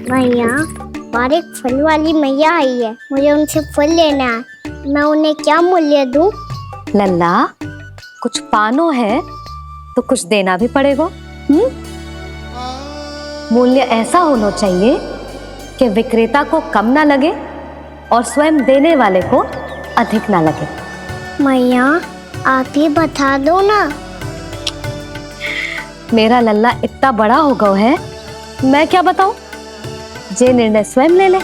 भैया, बाहर एक फल वाली मैया आई है, मुझे उनसे फल लेना है। मैं उन्हें क्या मूल्य दूं? लल्ला, कुछ पानो है तो कुछ देना भी पड़ेगा। मूल्य ऐसा होना चाहिए कि विक्रेता को कम ना लगे और स्वयं देने वाले को अधिक ना लगे। मैया, आप ही बता दो ना। मेरा लल्ला इतना बड़ा हो गया है, मैं क्या बताऊं? जे निर्णय स्वयं ले ले।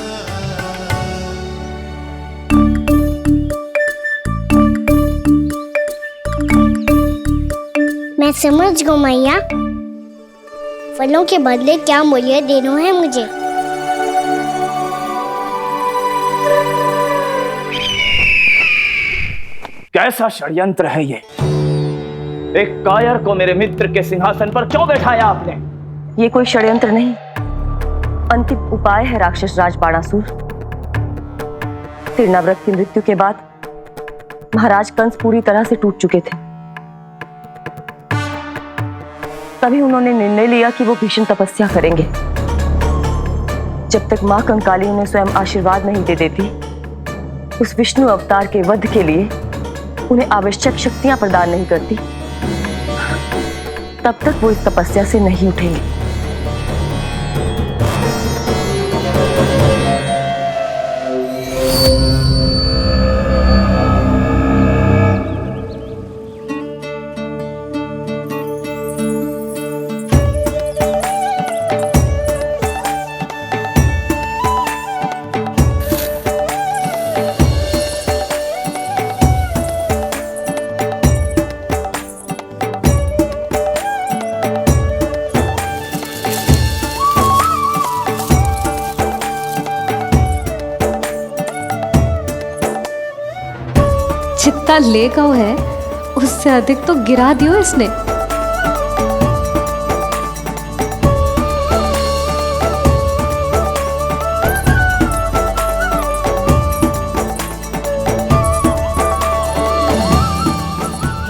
मैं समझ गई मैया, फलों के बदले क्या मूल्य देना है मुझे। कैसा षड्यंत्र है ये? एक कायर को मेरे मित्र के सिंहासन पर क्यों बैठाया आपने? ये कोई षड्यंत्र नहीं, अंतिम उपाय है राक्षस राज बाणासुर। तिरनाव्रत की मृत्यु के बाद महाराज कंस पूरी तरह से टूट चुके थे। तभी उन्होंने निर्णय लिया कि वो भीषण तपस्या करेंगे। जब तक मां कंकाली उन्हें स्वयं आशीर्वाद नहीं दे देती, उस विष्णु अवतार के वध के लिए उन्हें आवश्यक शक्तियां प्रदान नहीं करती, तब तक वो इस तपस्या से नहीं उठेंगे। जितना ले गया है उससे अधिक तो गिरा दियो इसने।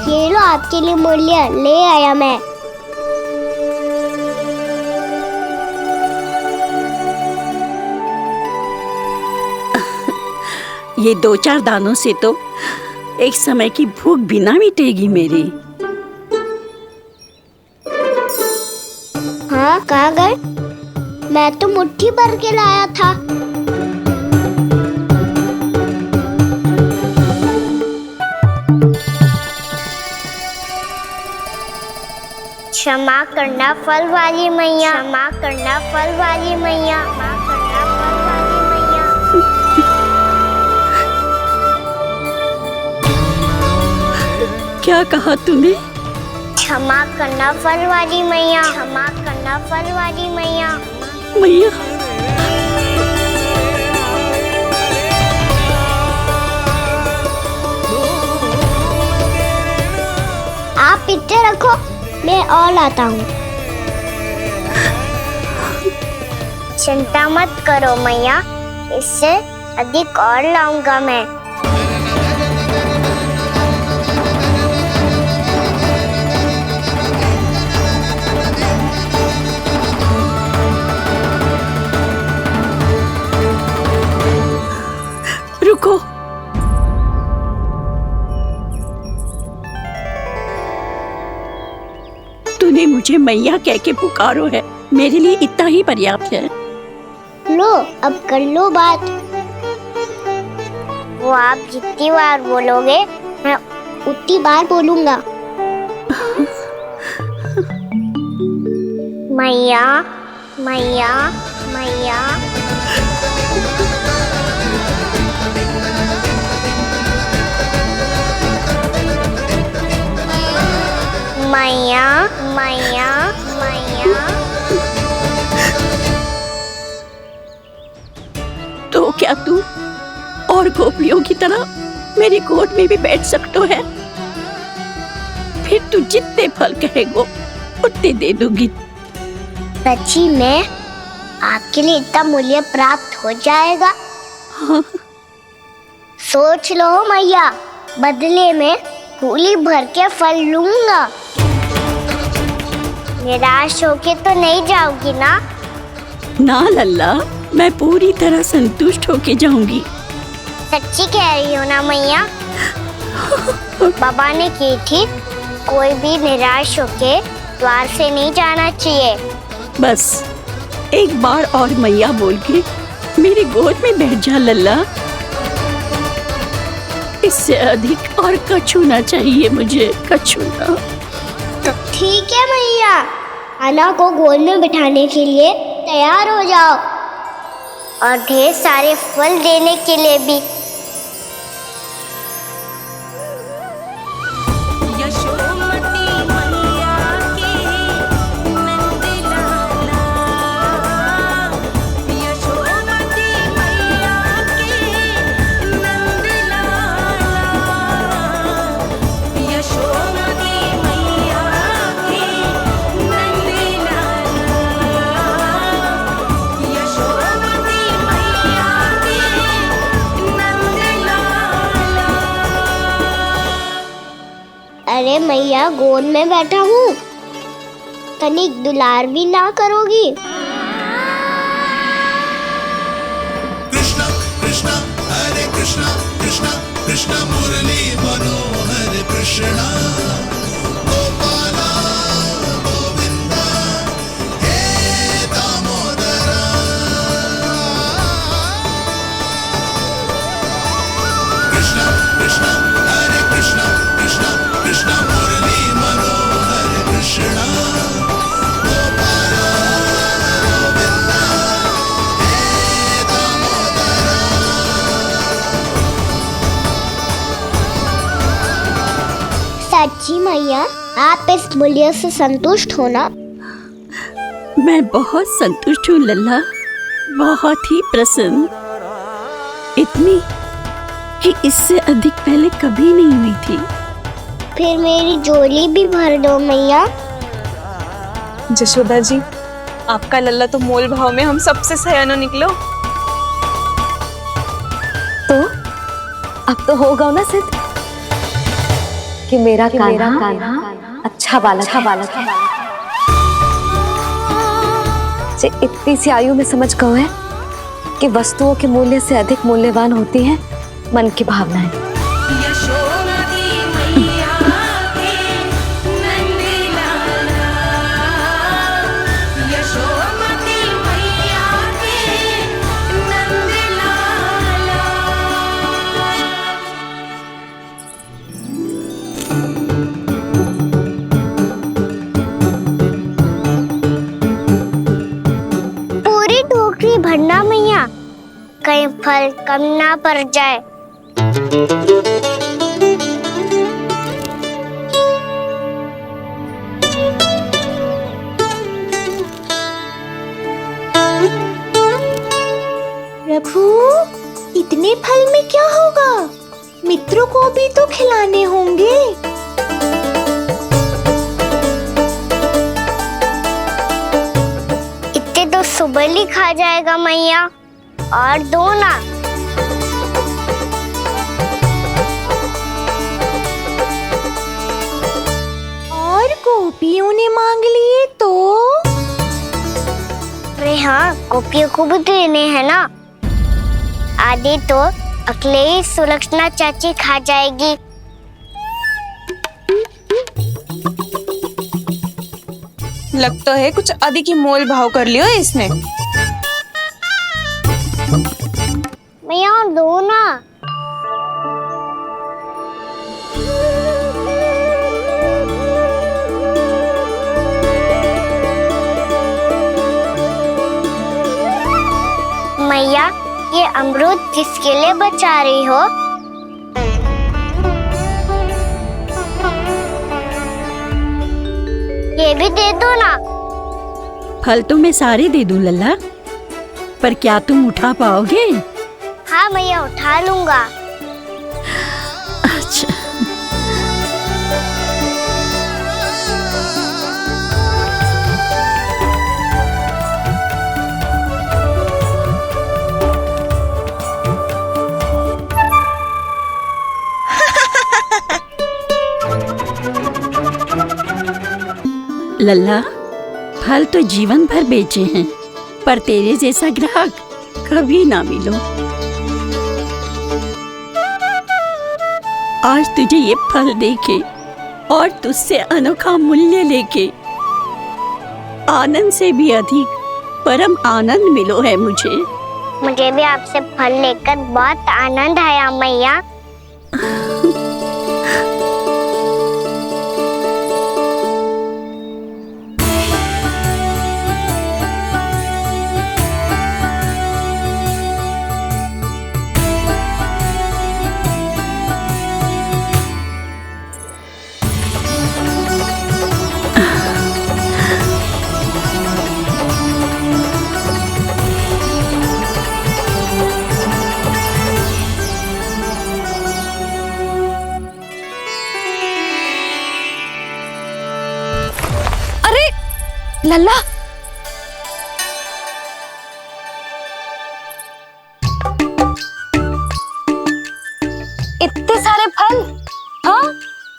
ये लो आपके लिए मूल्य, ले आया मैं। ये 2-4 दानों से तो एक समय की भूख भी ना मिटेगी मेरी। हाँ, कहाँ गए? मैं तो मुट्ठी भर के लाया था। क्षमा करना फल वाली मैया, क्षमा करना फल वाली मैया, क्षमा करना फल वाली मैया। क्या कहा तूने? क्षमा करना फल वाली मैया, क्षमा करना फल वाली मैया। मैया, आप इतने रखो, मैं और लाता हूँ। चिंता मत करो मैया, इससे अधिक और लाऊंगा मैं। रुको। तूने मुझे मैया कह के पुकारो है, मेरे लिए इतना ही पर्याप्त है। लो, अब कर लो बात। वो आप जितनी बार बोलोगे, मैं उतनी बार बोलूंगा। मैया, मैया, मैया। मैया, मैया, मैया। तो क्या तू और गोपियों की तरह मेरी गोद में भी बैठ सकते है? फिर तू जितने फल कहेगो उतने दे दूंगी। सच्ची में आपके लिए इतना मूल्य प्राप्त हो जाएगा? हाँ। सोच लो मैया, बदले में झोली भर के फल लूंगा। निराश होके तो नहीं जाओगी ना? ना लल्ला, मैं पूरी तरह संतुष्ट होके जाऊंगी। सच्ची कह रही हो ना मैया? बाबा ने की थी, कोई भी निराश होके द्वार से नहीं जाना चाहिए। बस एक बार और मैया बोल के मेरी गोद में बैठ जा लल्ला। इससे अधिक और कछु ना चाहिए मुझे, कछु ना। ठीक है मैया, आना को गोद में बिठाने के लिए तैयार हो जाओ और ढेर सारे फल देने के लिए भी। अरे मैया, गोद में बैठा हूँ, तनिक दुलार भी ना करोगी? कृष्णा कृष्णा हरे कृष्णा कृष्णा कृष्णा मुरली मनोहर कृष्णा गोपाला गोविंदा हे दामोदरा। कृष्णा कृष्णा हरे कृष्णा कृष्णा कृष्णा मुरली मनोहर कृष्णा गोपाला गोविंदा हे दामोदरा। सच्ची मैया, आप इस मूल्य से संतुष्ट हो ना? मैं बहुत संतुष्ट हूँ लल्ला, बहुत ही प्रसन्न। इतनी कि इससे अधिक पहले कभी नहीं हुई थी। फिर मेरी झोली भी भर दो मैया। जशोदा जी, आपका लल्ला तो मोल भाव में हम सबसे सयाना निकलो। तो अब तो होगा ना सिद्ध कि मेरा कान्हा अच्छा बालक है। जे इतनी सी आयु में समझ गए है कि वस्तुओं के मूल्य से अधिक मूल्यवान होती हैं मन की भावनाएं। पूरी टोकरी भरना मैया, कहीं फल कम ना पड़ जाए। प्रभु, इतने फल में क्या होगा? मित्रों को भी तो खिलाने होंगे। इतने तो सुबह ही खा जाएगा मैया, और दो ना। और गोपियों ने मांग लिए तो? अरे हाँ, गोपियों को भी देने हैं ना। आधे तो अकेले ही सुलक्षणा चाची खा जाएगी। लगता है कुछ अधिक ही मोल भाव कर लियो इसने। मैया और दो ना। मैया, ये अमरूद किसके लिए बचा रही हो? ये भी दे दो ना। फल तो मैं सारे दे दूं लल्ला, पर क्या तुम उठा पाओगे? हाँ मैया, उठा लूंगा। अच्छा। लल्ला, फल तो जीवन भर बेचे हैं, पर तेरे जैसा ग्राहक कभी ना मिलो। आज तुझे ये फल देके और तुझसे अनोखा मूल्य लेके आनंद से भी अधिक परम आनंद मिलो है मुझे। मुझे भी आपसे फल लेकर बहुत आनंद आया मैया। लल्ला, इतने सारे फल? हाँ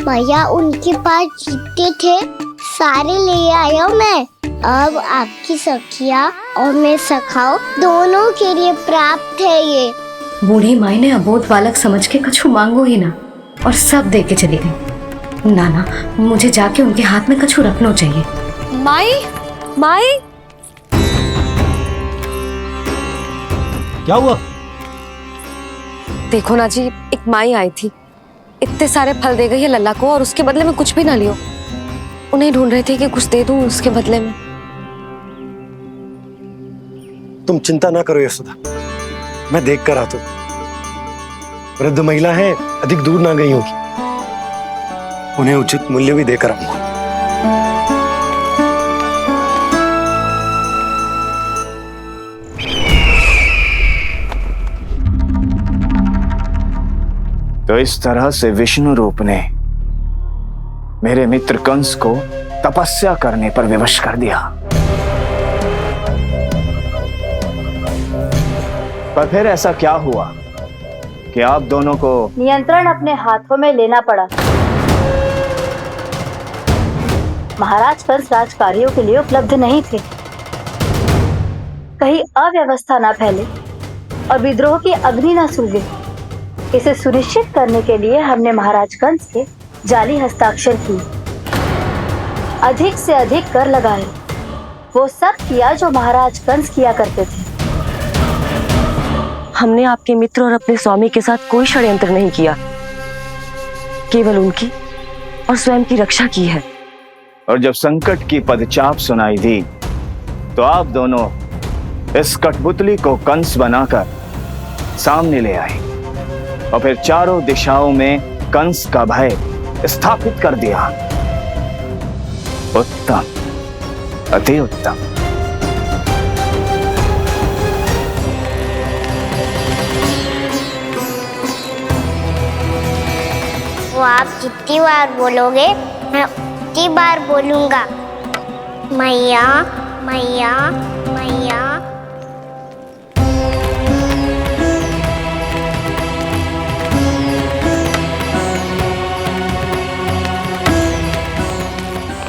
भैया उनके पास जितने थे सारे ले आया मैं। अब आपकी सखिया और मैं सखाओ दोनों के लिए प्राप्त है ये। बूढ़ी माई ने अबोध बालक समझ के कछु मांगो ही ना और सब दे के चली गई। नाना, मुझे जाके उनके हाथ में कछु रखना चाहिए। माई, माई, क्या हुआ? देखो ना जी, एक माई आई थी, इतने सारे फल दे गई है लल्ला को और उसके बदले में कुछ भी ना लियो। उन्हें ढूंढ रहे थे कि कुछ दे दूं उसके बदले में। तुम चिंता ना करो यशोदा, मैं देख कर आता हूं। वृद्ध महिला है, अधिक दूर ना गई होगी, उन्हें उचित मूल्य भी देकर आऊंगा। तो इस तरह से विष्णु रूप ने मेरे मित्र कंस को तपस्या करने पर विवश कर दिया। पर फिर ऐसा क्या हुआ कि आप दोनों को नियंत्रण अपने हाथों में लेना पड़ा? महाराज कंस राजकार्यों के लिए उपलब्ध नहीं थे। कहीं अव्यवस्था ना फैले और विद्रोह की अग्नि ना सूखे, इसे सुनिश्चित करने के लिए हमने महाराज कंस के जाली हस्ताक्षर किए, अधिक से अधिक कर लगाए, वो सब किया जो महाराज कंस किया करते थे। हमने आपके मित्र और अपने स्वामी के साथ कोई षड्यंत्र नहीं किया, केवल उनकी और स्वयं की रक्षा की है। और जब संकट की पदचाप सुनाई दी तो आप दोनों इस कठपुतली को कंस बनाकर सामने ले आए और फिर चारों दिशाओं में कंस का भय स्थापित कर दिया। उत्तम, अति उत्तम। वो आप जितनी बार बोलोगे मैं उतनी बार बोलूंगा। मैया मैया मैया।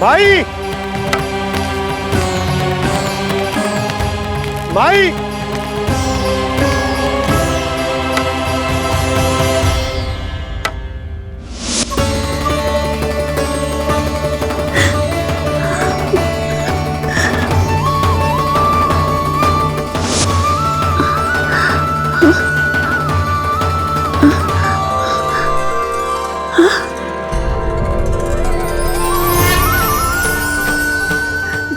माई, माई,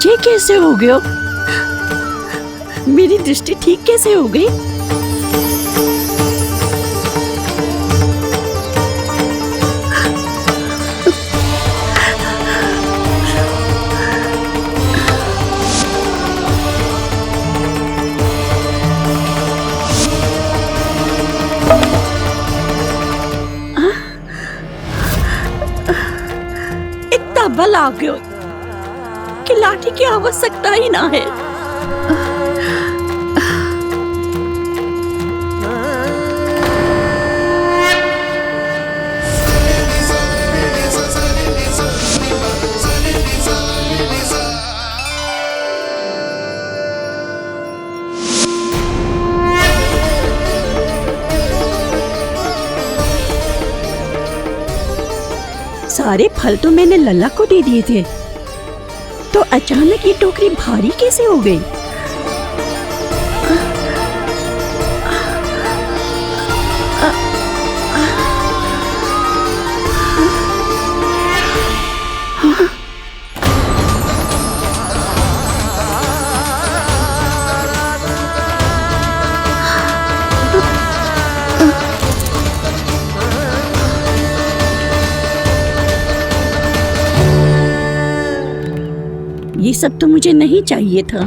ये कैसे हो गया? मेरी दृष्टि ठीक कैसे हो गई? इतना बल आ गया कि लाठी की आवश्यकता ही ना है। सारे फल तो मैंने लल्ला को दे दिए थे, तो अचानक ये टोकरी भारी कैसे हो गई? ये सब तो मुझे नहीं चाहिए था।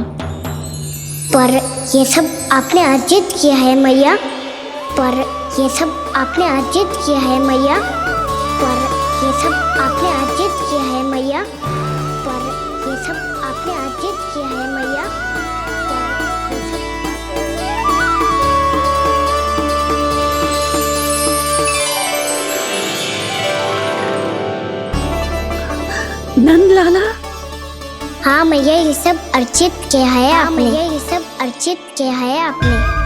पर ये सब आपने अर्जित किया है मैया। पर ये सब आपने अर्जित किया है मैया। पर ये सब आपने अर्जित किया है मैया। पर ये सब आपने अर्जित किया है मैया। नंद लाला, हाँ मैया, ये सब अर्जित किया है आपने। मैया, ये सब अर्जित किया है आपने।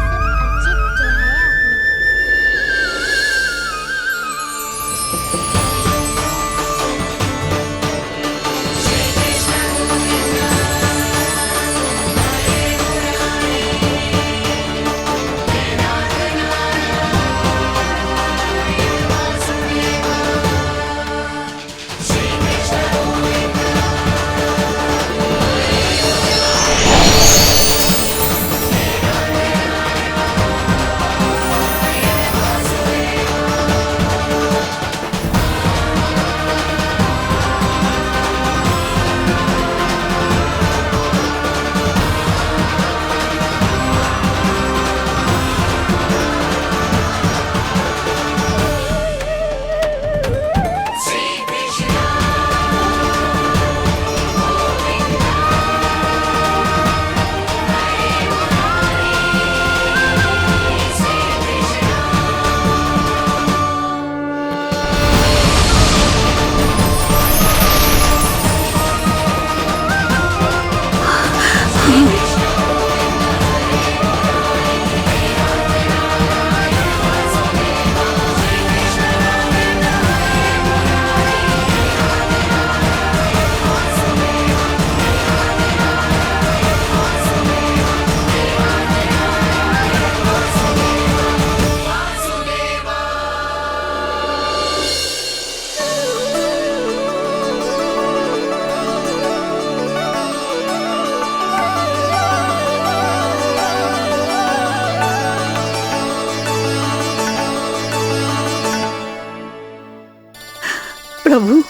प्रभु,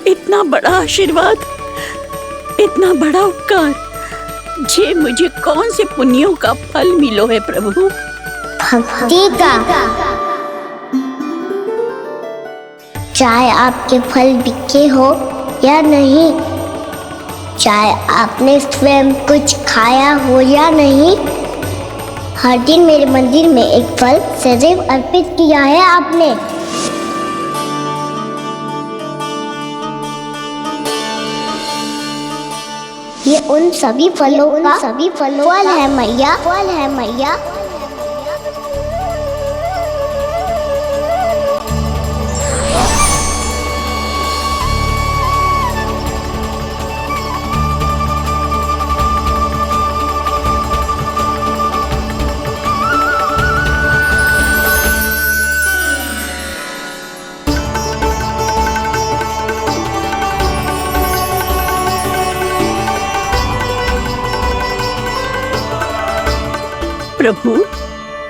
इतना बड़ा आशीर्वाद, इतना बड़ा उपकार, जे मुझे कौन से पुण्यों का फल मिलो है प्रभु? भक्ति का। चाहे आपके फल बिके हो या नहीं, चाहे आपने स्वयं कुछ खाया हो या नहीं, हर दिन मेरे मंदिर में एक फल सदैव अर्पित किया है आपने। ये उन सभी फलों का फल है मैया। फल है मैया। प्रभु,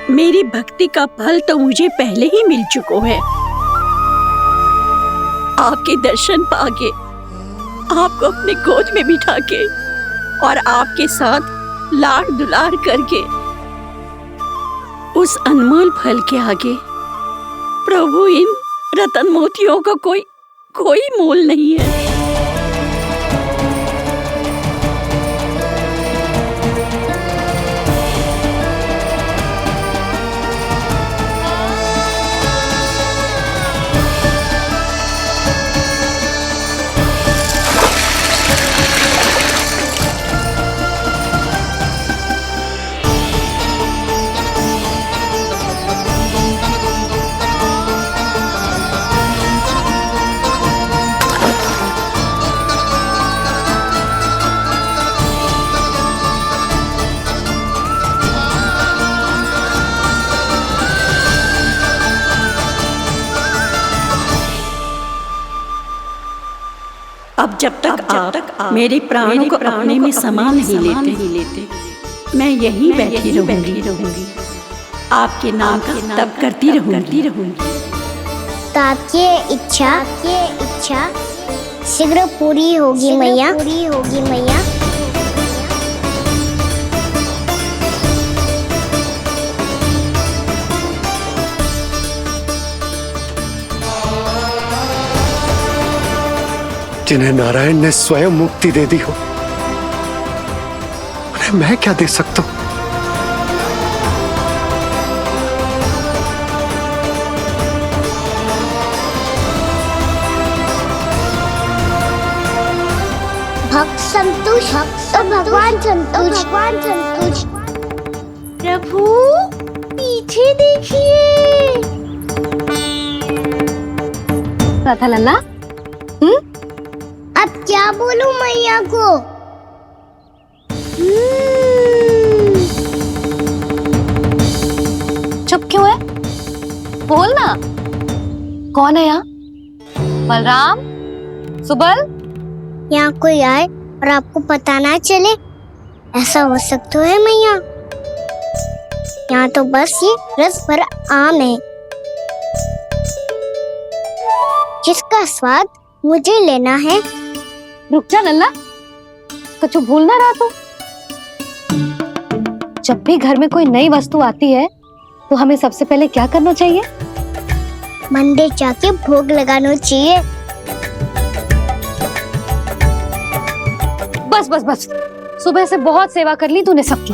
मेरी भक्ति का फल तो मुझे पहले ही मिल चुका है। आपके दर्शन पाके, आपको अपने गोद में बिठा के और आपके साथ लाड़ दुलार करके, उस अनमोल फल के आगे प्रभु इन रतन मोतियों का कोई मोल नहीं है। आप मेरे प्राणों को अपने में समा नहीं लेते, मैं यहीं बैठी रहूंगी, आपके नाम का तब करती रहूंगी। तो आपकी इच्छा शीघ्र पूरी होगी मैया। जिन्हें नारायण ने स्वयं मुक्ति दे दी हो, उन्हें मैं क्या दे सकता हूं? भक्त संतोष और भगवान संतोष। प्रभु पीछे देखिए। था लल्ला, अब क्या बोलूं मैया को? चुप क्यों है? बोल ना। कौन है यहाँ? बलराम, सुबल? यहाँ कोई आए और आपको पता ना चले, ऐसा हो सकता है मैया? यहाँ तो बस ये रस भरा आम है जिसका स्वाद मुझे लेना है। रुक जा लल्ला, कुछ भूल ना रहा तू। जब भी घर में कोई नई वस्तु आती है तो हमें सबसे पहले क्या करना चाहिए? मंदिर जाके भोग लगाना चाहिए। बस सुबह से बहुत सेवा कर ली तूने सबकी,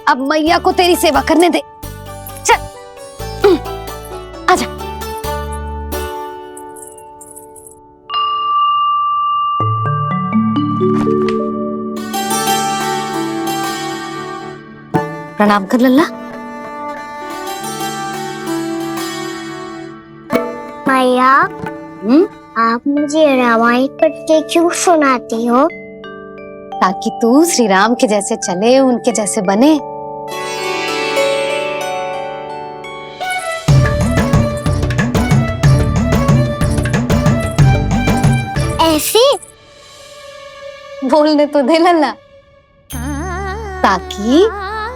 अब मैया को तेरी सेवा करने दे। चल आजा। प्रणाम कर लल्ला। मैया, आप मुझे रामायण पढ़ के क्यों सुनाती हो? ताकि तू श्री राम के जैसे चले, उनके जैसे बने। ऐसे बोलने तो दे लल्ला, ताकि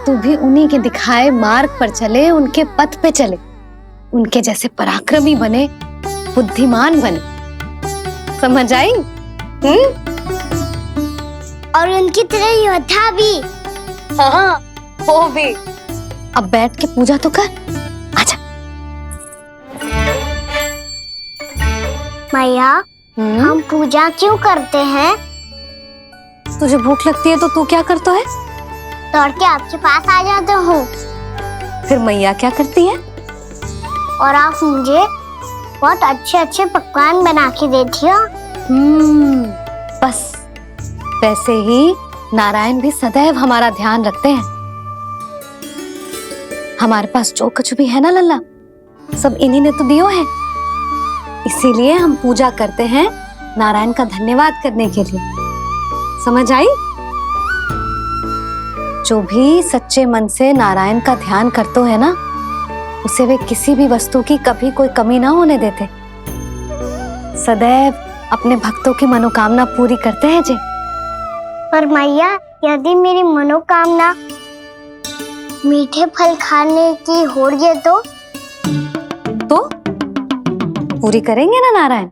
तू भी उन्हीं के दिखाए मार्ग पर चले, उनके पथ पे चले, उनके जैसे पराक्रमी बने, बुद्धिमान बने। समझ आई? और उनकी तरह योद्धा भी। हाँ, वो भी। अब बैठ के पूजा तो कर। आजा। मैया, हम पूजा क्यों करते हैं? तुझे भूख लगती है तो तू क्या करता है? दौड़ के आपके पास आ जाता हूँ। फिर मैया क्या करती है? और आप मुझे बहुत अच्छे अच्छे पकवान बना के देती हो। बस वैसे ही नारायण भी सदैव हमारा ध्यान रखते हैं। हमारे पास जो कुछ भी है ना लल्ला, सब इन्हीं ने तो दियो है। इसीलिए हम पूजा करते हैं नारायण का धन्यवाद करने के लिए। समझ आई? जो भी सच्चे मन से नारायण का ध्यान करते है ना, उसे वे किसी भी वस्तु की कभी कोई कमी ना होने देते। सदैव अपने भक्तों की मनोकामना पूरी करते हैं जी। पर मैया, यदि मेरी मनोकामना मीठे फल खाने की हो रही है तो पूरी करेंगे ना नारायण?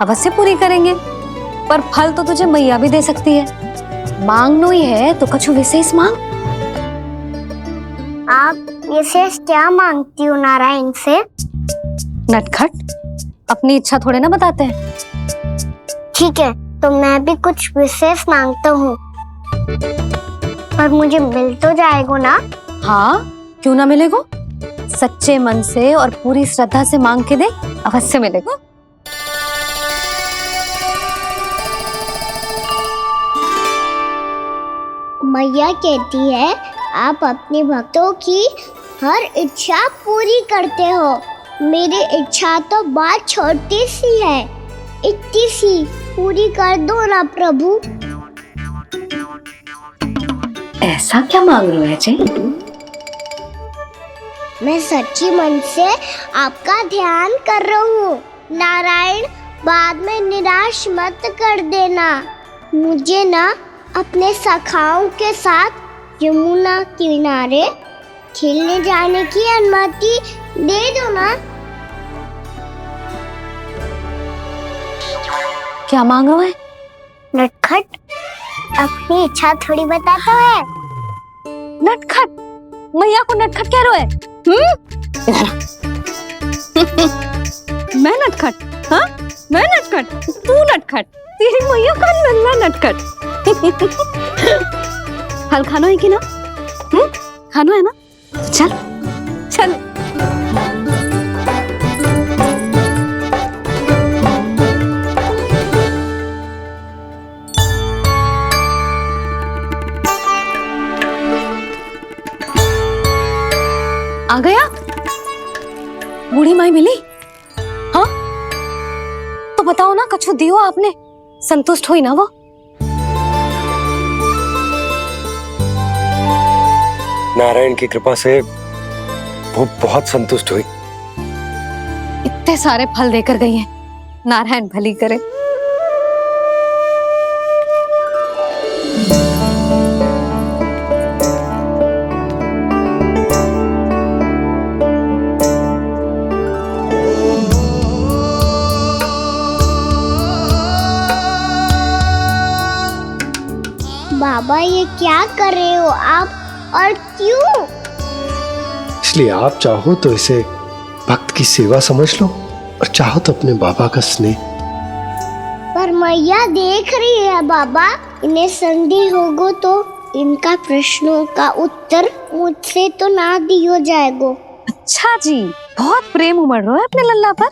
अवश्य पूरी करेंगे। पर फल तो तुझे मैया भी दे सकती है। मांगनो ही है तो कुछ विशेष मांग। आप विशेष क्या मांगती हो नारायण से? नटखट, अपनी इच्छा थोड़े ना बताते हैं। ठीक है, तो मैं भी कुछ विशेष मांगता हूँ, पर मुझे मिल तो जाएगा ना? हाँ, क्यों ना मिलेगा? सच्चे मन से और पूरी श्रद्धा से मांग के दे, अवश्य मिलेगा। मैया कहती है आप अपने भक्तों की हर इच्छा पूरी करते हो। मेरी इच्छा तो बहुत छोटी सी है, इतनी सी पूरी कर दो ना प्रभु। ऐसा क्या मांग रहे हो जी? मैं सच्ची मन से आपका ध्यान कर रहा हूँ। नारायण, बाद में निराश मत कर देना। मुझे ना अपने सखाओं के साथ यमुना किनारे खेलने जाने की अनुमति दे दो ना। क्या मांगा हुआ है? नटखट अपनी इच्छा थोड़ी बताता है। नटखट? मैया को नटखट कह रहे हो? मैं नटखट? हाँ, मैं नटखट? तू नटखट? तेरी मैया का नल्ला नटखट। फल खाना है कि ना? खाना है ना? चल चल। आ गया? बूढ़ी माई मिली? हाँ, तो बताओ ना, कछु दियो आपने, संतुष्ट हुई ना वो? नारायण की कृपा से वो बहुत संतुष्ट हुई। इतने सारे फल देकर गई हैं, नारायण भली करे। बाबा ये क्या कर रहे हो आप और क्यों? इसलिए आप चाहो तो इसे भक्त की सेवा समझ लो और चाहो तो अपने बाबा का स्नेह। पर मैया देख रही है बाबा, इन्हें संदेह होगो तो इनका प्रश्नों का उत्तर मुझसे तो ना दियो जाएगो। अच्छा जी, बहुत प्रेम उमड़ रहा है अपने लल्ला पर।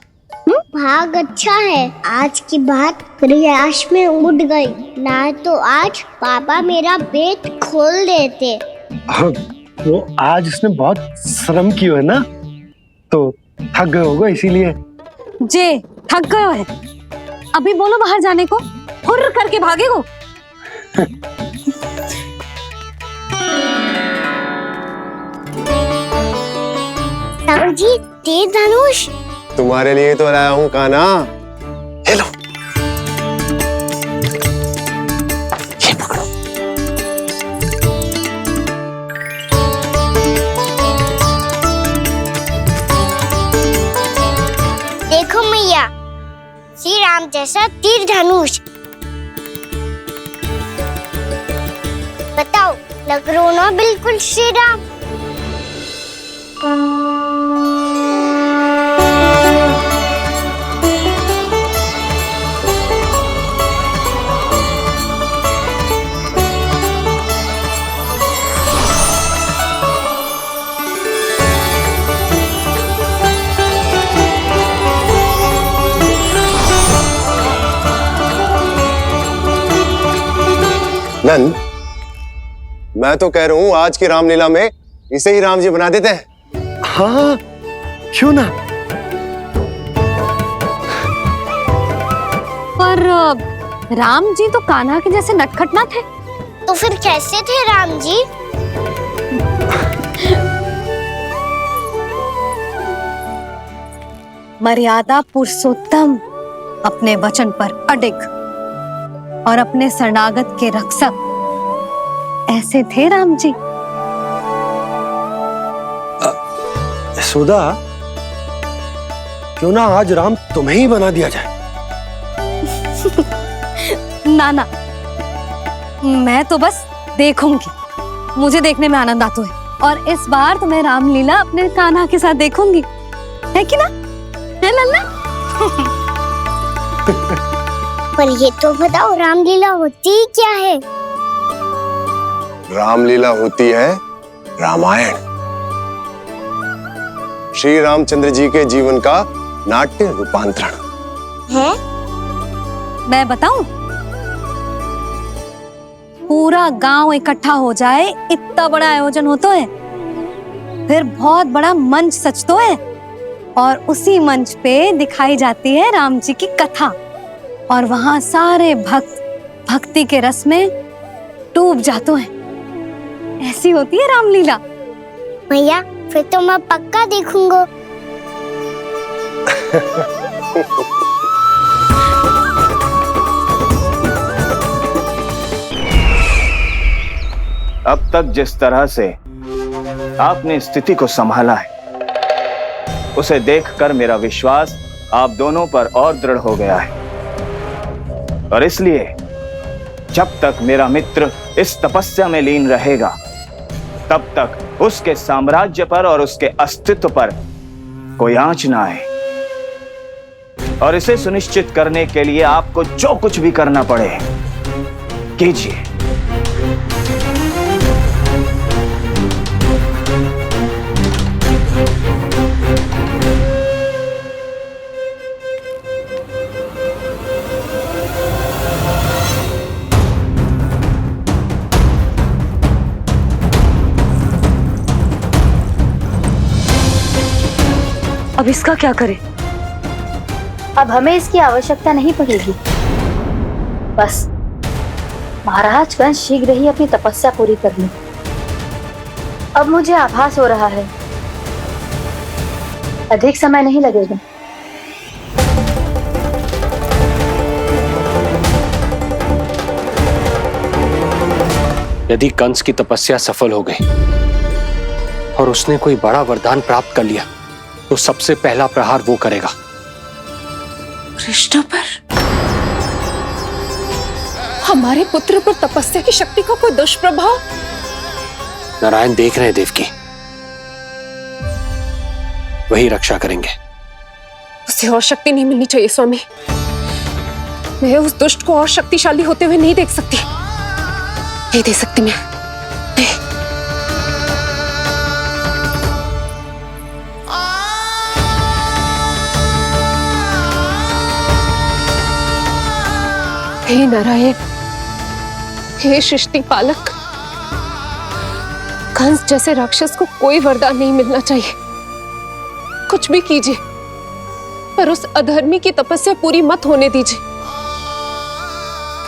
भाग अच्छा है, आज की बात प्रयास में उड़ गई, ना तो आज पापा मेरा पेट खोल देते। वो आज उसने बहुत श्रम किया है ना, तो थक गए होगा इसीलिए। जे थक गयो है, अभी बोलो बाहर जाने को, हुर्र करके भागेगो। जी तेज धनुष तुम्हारे लिए तो लाया हूँ कान्हा। ले लो। ये पकड़ो। देखो मैया, श्री राम जैसा तीर धनुष। बताओ, लग रहा ना बिल्कुल श्री राम? नंद, मैं तो कह रहा हूँ आज की रामलीला में इसे ही राम जी बना देते हैं। हाँ, क्यों ना? पर राम जी तो कान्हा के जैसे नटखट ना थे। तो फिर कैसे थे राम जी? मर्यादा पुरुषोत्तम, अपने वचन पर अडिग और अपने शरणागत के रक्षक, ऐसे थे राम जी। यशोदा, क्यों ना आज राम तुम्हें ही बना दिया जाए? ना ना, मैं तो बस देखूंगी, मुझे देखने में आनंद आता है, और इस बार तो मैं रामलीला अपने कान्हा के साथ देखूंगी, है कि ना? है लल्ला? पर ये तो बताओ, रामलीला होती क्या है? रामलीला होती है रामायण, श्री रामचंद्र जी के जीवन का नाट्य रूपांतरण है। मैं बताऊं? पूरा गांव इकट्ठा हो जाए, इतना बड़ा आयोजन होता है, फिर बहुत बड़ा मंच सजतो है, और उसी मंच पे दिखाई जाती है राम जी की कथा, और वहां सारे भक्त भक्ति के रस में डूब जाते हैं। ऐसी होती है रामलीला। भैया, फिर तो मैं पक्का देखूंगा। अब तक जिस तरह से आपने स्थिति को संभाला है, उसे देखकर मेरा विश्वास आप दोनों पर और दृढ़ हो गया है। और इसलिए जब तक मेरा मित्र इस तपस्या में लीन रहेगा, तब तक उसके साम्राज्य पर और उसके अस्तित्व पर कोई आंच ना आए। और इसे सुनिश्चित करने के लिए आपको जो कुछ भी करना पड़े कीजिए। अब इसका क्या करें? अब हमें इसकी आवश्यकता नहीं पड़ेगी। बस महाराज कंस शीघ्र ही अपनी तपस्या पूरी कर ली। अब मुझे आभास हो रहा है अधिक समय नहीं लगेगा। यदि कंस की तपस्या सफल हो गई और उसने कोई बड़ा वरदान प्राप्त कर लिया, तो सबसे पहला प्रहार वो करेगा। कृष्ण पर? हमारे पुत्र पर तपस्या की शक्ति का कोई दुष्प्रभाव? नारायण देख रहे हैं देवकी, वही रक्षा करेंगे। उसे और शक्ति नहीं मिलनी चाहिए स्वामी। मैं उस दुष्ट को और शक्तिशाली होते हुए नहीं देख सकती, नहीं दे सकती मैं। हे नारायण, हे सृष्टि पालक, कंस जैसे राक्षस को कोई वरदान नहीं मिलना चाहिए। कुछ भी कीजिए, पर उस अधर्मी की तपस्या पूरी मत होने दीजिए।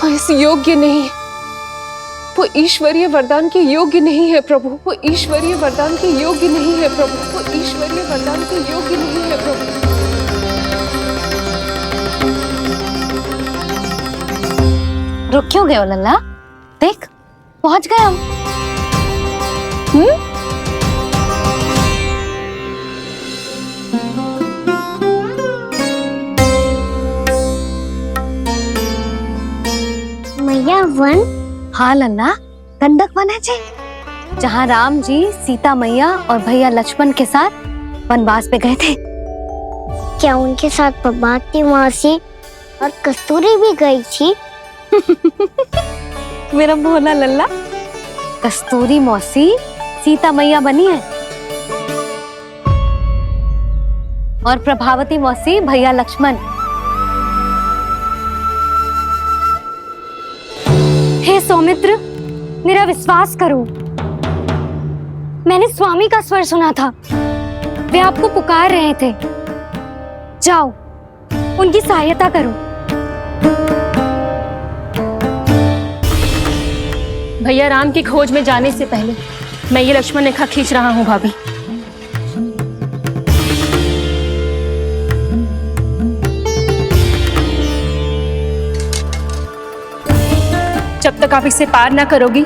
वो इस योग्य नहीं है, वो ईश्वरीय वरदान के योग्य नहीं है प्रभु। वो ईश्वरीय वरदान के योग्य नहीं है प्रभु। वो ईश्वरीय वरदान के योग्य नहीं है प्रभु। रुक क्यों गए हो लल्ला? देख, पहुंच गए हम। मैया वन? हाँ लल्ला, गंडक वन है जी, जहाँ राम जी सीता मैया और भैया लक्ष्मण के साथ वनवास पे गए थे। क्या उनके साथ प्रभाती मौसी और कस्तूरी भी गई थी? मेरा भोला लल्ला, कस्तूरी मौसी सीता मैया बनी है और प्रभावती मौसी भैया लक्ष्मण। हे सौमित्र, मेरा विश्वास करो, मैंने स्वामी का स्वर सुना था। वे आपको पुकार रहे थे। जाओ, उनकी सहायता करो। भैया राम की खोज में जाने से पहले मैं ये लक्ष्मण रेखा खींच रहा हूँ भाभी। जब तक आप इसे पार ना करोगी,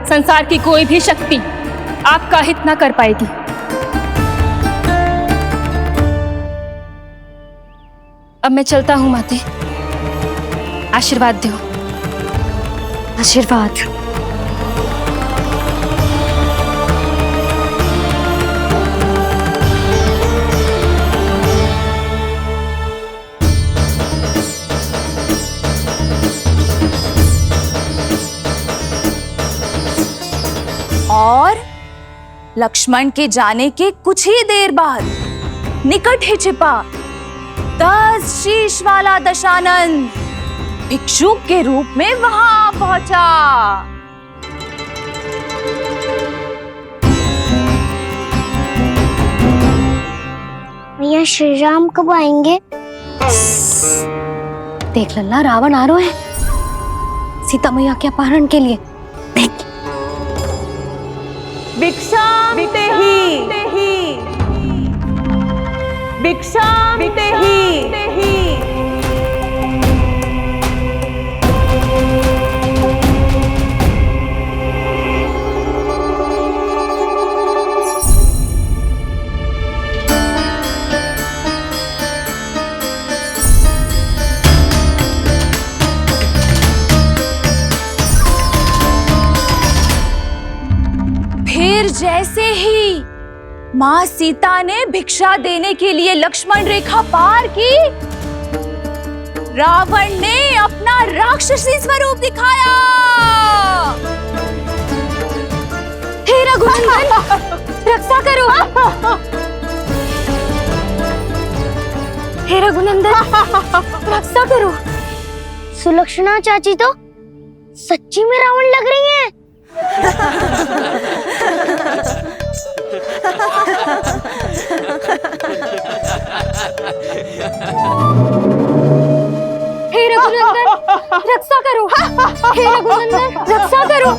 संसार की कोई भी शक्ति आपका हित ना कर पाएगी। अब मैं चलता हूँ माते, आशीर्वाद दो। आशीर्वाद। और लक्ष्मण के जाने के कुछ ही देर बाद निकट ही छिपा 10 शीश वाला दशानन भिक्षुक के रूप में वहां पहुंचा। भैया श्री राम कब आएंगे? देख लल्ला, रावण आ रहा है सीता मैया के अपहरण के लिए। भिक्षाम देहि, भिक्षाम देहि। फिर जैसे ही माँ सीता ने भिक्षा देने के लिए लक्ष्मण रेखा पार की, रावण ने अपना राक्षसी स्वरूप दिखाया। हे रघुनंदन, रक्षा करो। हे रघुनंदन, रक्षा करो। सुलक्षणा चाची तो सच्ची में रावण लग रही हैं। हे रघुनंदन, रक्षा करो। हे रघुनंदन, रक्षा करो।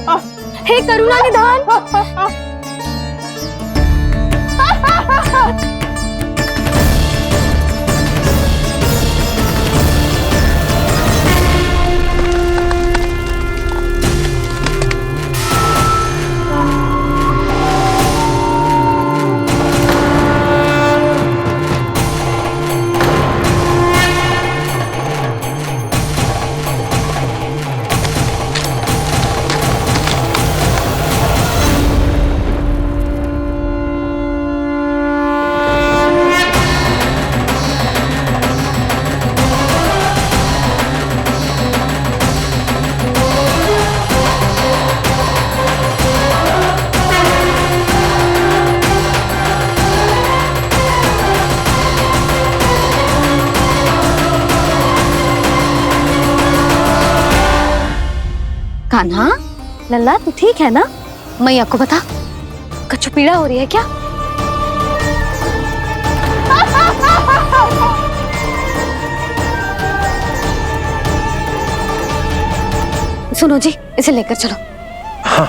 हे करुणा निधान। कान्हा, लल्ला तू ठीक है ना? मैया को बता, कछु पीड़ा हो रही है क्या? सुनो जी, इसे लेकर चलो। हाँ।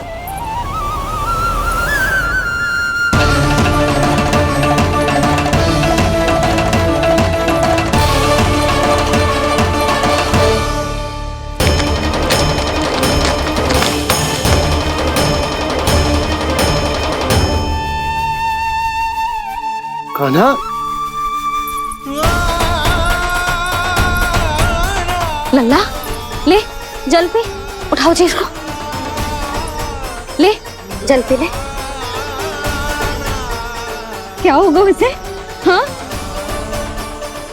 कान्हा, लल्ला ले जल पी, उठाओ जी इसको, ले जल पी ले। क्या होगा उसे? हाँ,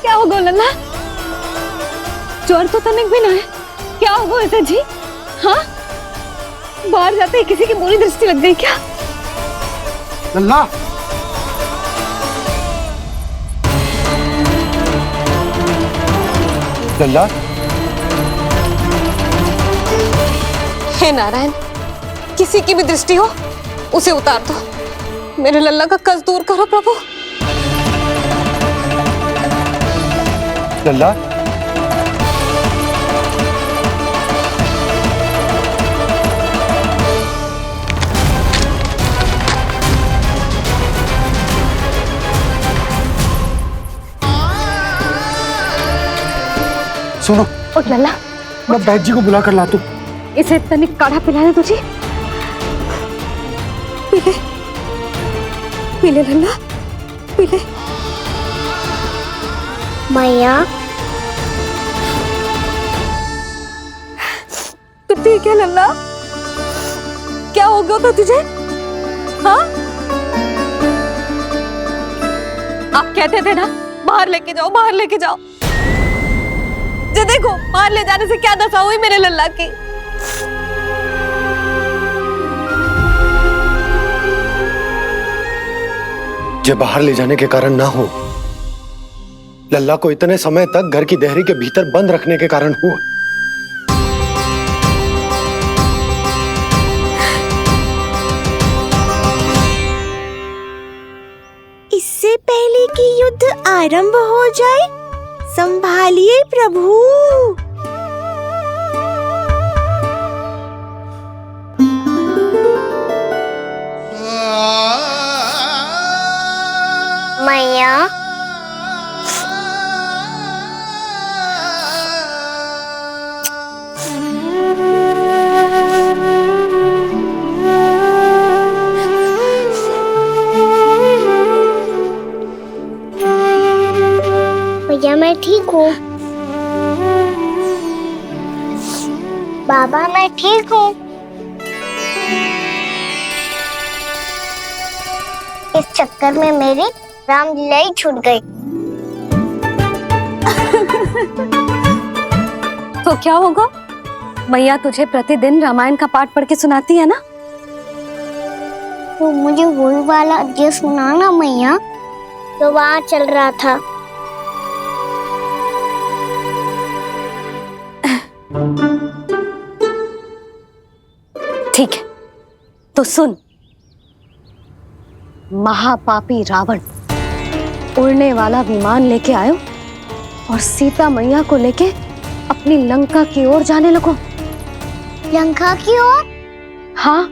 क्या होगा लल्ला? ज्वर तो तनिक भी ना है, क्या होगा उसे जी? हाँ, बाहर जाते ही किसी की बुरी दृष्टि लग गई क्या? लल्ला, लल्ला, हे नारायण, किसी की भी दृष्टि हो उसे उतार दो। मेरे लल्ला का कष्ट दूर करो प्रभु। लल्ला, सुनो, उठ लल्ला, मैं बैद जी को बुला कर लाता हूँ। इसे तनिक काढ़ा पिला दे तुझे। पी ले, पी ले लल्ला, पी ले। मैया, तू ठीक है लल्ला? क्या हो गया था तुझे? हाँ, आप कहते थे ना बाहर लेके जाओ, बाहर लेके जाओ। जे देखो, बाहर ले जाने से क्या दशा हुई मेरे लल्ला की। ये बाहर ले जाने के कारण ना हो, लल्ला को इतने समय तक घर की देहरी के भीतर बंद रखने के कारण हुआ। इससे पहले कि युद्ध आरंभ हो जाए, संभालिए प्रभु। मैया, भैया मैं ठीक हूँ। बाबा मैं ठीक हूँ। चक्कर में मेरी रामलीला ही छूट गई। तो क्या होगा? मैया तुझे प्रतिदिन रामायण का पाठ पढ़ के सुनाती है ना? तो मुझे वही वाला अध्याय सुनाना मैया, तो वहाँ चल रहा था। ठीक है, तो सुन। महापापी रावण उड़ने वाला विमान लेके आयो और सीता मैया को लेके अपनी लंका की ओर जाने लगो। लंका की ओर? हाँ,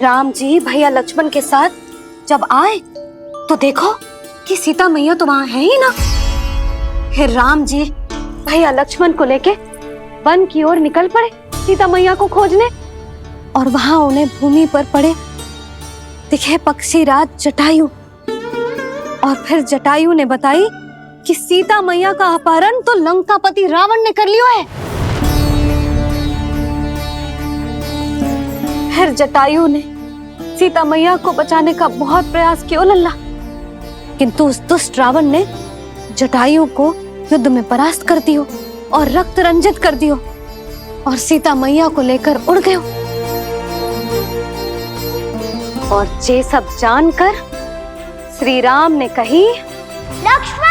राम जी भैया लक्ष्मण के साथ जब आए तो देखो कि सीता मैया तो वहां है ही ना। फिर राम जी भैया लक्ष्मण को लेके वन की ओर निकल पड़े सीता मैया को खोजने, और वहां उन्हें भूमि पर पड़े दिखे पक्षीराज जटायु। और फिर जटायु ने बताई कि सीता मैया का अपहरण तो लंकापति रावण ने कर लियो है। फिर जटायु ने सीता मैया को बचाने का बहुत प्रयास किया लल्ला, किंतु उस दुष्ट रावण ने जटायु को युद्ध में परास्त कर दियो और रक्त रंजित कर दियो और सीता मैया को लेकर उड़ गयो। और ये सब जानकर श्री राम ने कही, लक्ष्मण